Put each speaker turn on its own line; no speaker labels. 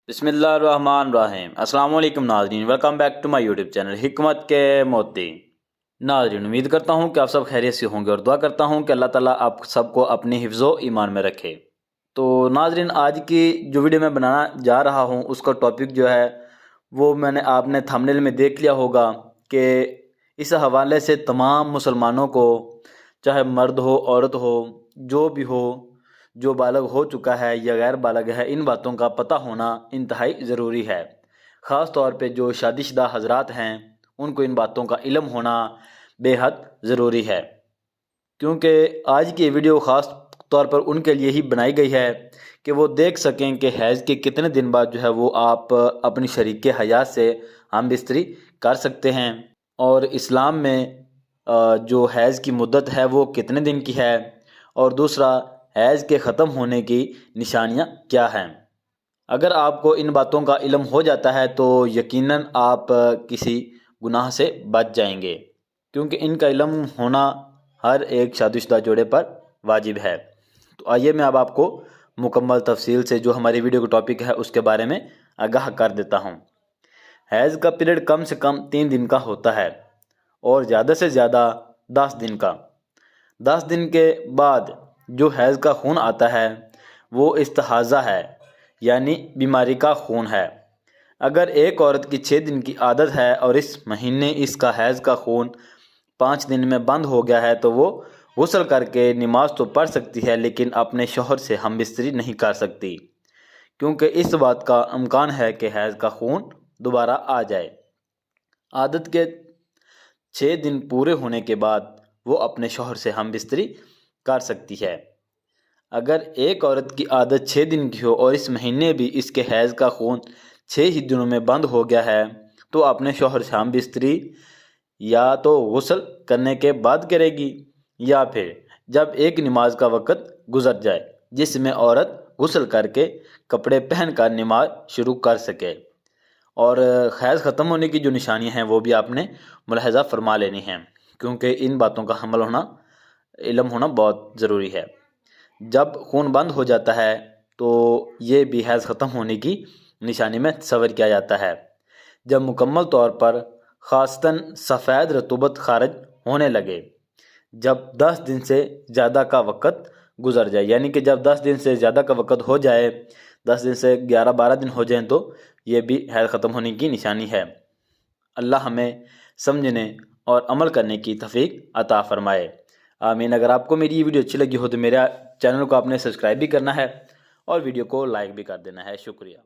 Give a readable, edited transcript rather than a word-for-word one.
بسم اللہ الرحمن الرحیم۔ السلام علیکم ناظرین، welcome back to my YouTube channel حکمت کے موتی۔ ناظرین، امید کرتا ہوں کہ آپ سب خیریت سے ہوں گے اور دعا کرتا ہوں کہ اللہ تعالیٰ آپ سب کو اپنی حفظ و ایمان میں رکھے۔ تو ناظرین، آج کی جو ویڈیو میں بنانا جا رہا ہوں اس کا ٹاپک جو ہے وہ آپ نے تھمبنیل میں دیکھ لیا ہوگا کہ اس حوالے سے تمام مسلمانوں کو، چاہے مرد ہو عورت ہو جو بھی ہو، جو بالغ ہو چکا ہے یا غیر بالغ ہے، ان باتوں کا پتہ ہونا انتہائی ضروری ہے۔ خاص طور پہ جو شادی شدہ حضرات ہیں ان کو ان باتوں کا علم ہونا بے حد ضروری ہے، کیونکہ آج کی ویڈیو خاص طور پر ان کے لیے ہی بنائی گئی ہے کہ وہ دیکھ سکیں کہ حیض کے کتنے دن بعد جو ہے وہ آپ اپنی شریک حیات سے ہم بستری کر سکتے ہیں، اور اسلام میں جو حیض کی مدت ہے وہ کتنے دن کی ہے، اور دوسرا حیض کے ختم ہونے کی نشانیاں کیا ہیں۔ اگر آپ کو ان باتوں کا علم ہو جاتا ہے تو یقیناً آپ کسی گناہ سے بچ جائیں گے، کیونکہ ان کا علم ہونا ہر ایک شادی شدہ جوڑے پر واجب ہے۔ تو آئیے میں اب آپ کو مکمل تفصیل سے جو ہماری ویڈیو کا ٹاپک ہے اس کے بارے میں آگاہ کر دیتا ہوں۔ حیض کا پیریڈ کم سے کم 3 دن کا ہوتا ہے اور زیادہ سے زیادہ 10 دن کا۔ 10 دن کے بعد جو حیض کا خون آتا ہے وہ استحاضہ ہے، یعنی بیماری کا خون ہے۔ اگر ایک عورت کی 6 دن کی عادت ہے اور اس مہینے اس کا حیض کا خون 5 دن میں بند ہو گیا ہے تو وہ غسل کر کے نماز تو پڑھ سکتی ہے لیکن اپنے شوہر سے ہم بستری نہیں کر سکتی، کیونکہ اس بات کا امکان ہے کہ حیض کا خون دوبارہ آ جائے۔ عادت کے 6 دن پورے ہونے کے بعد وہ اپنے شوہر سے ہم بستری کر سکتی ہے۔ اگر ایک عورت کی عادت 6 دن کی ہو اور اس مہینے بھی اس کے حیض کا خون 6 ہی دنوں میں بند ہو گیا ہے تو اپنے شوہر سے ہم بستری یا تو غسل کرنے کے بعد کرے گی یا پھر جب ایک نماز کا وقت گزر جائے جس میں عورت غسل کر کے کپڑے پہن کر نماز شروع کر سکے۔ اور حیض ختم ہونے کی جو نشانیاں ہیں وہ بھی آپ نے ملاحظہ فرما لینی ہیں، کیونکہ ان باتوں کا علم ہونا بہت ضروری ہے۔ جب خون بند ہو جاتا ہے تو یہ بھی حیض ختم ہونے کی نشانی میں تصور کیا جاتا ہے۔ جب مکمل طور پر خاصتاً سفید رطوبت خارج ہونے لگے، جب 10 دن سے زیادہ کا وقت گزر جائے، یعنی کہ جب 10 دن سے زیادہ کا وقت ہو جائے، 10 دن سے 11-12 دن ہو جائیں تو یہ بھی حیض ختم ہونے کی نشانی ہے۔ اللہ ہمیں سمجھنے اور عمل کرنے کی توفیق عطا فرمائے، آمین۔ اگر آپ کو میری یہ ویڈیو اچھی لگی ہو تو میرا چینل کو آپ نے سبسکرائب بھی کرنا ہے اور ویڈیو کو لائک بھی کر دینا ہے۔ شکریہ۔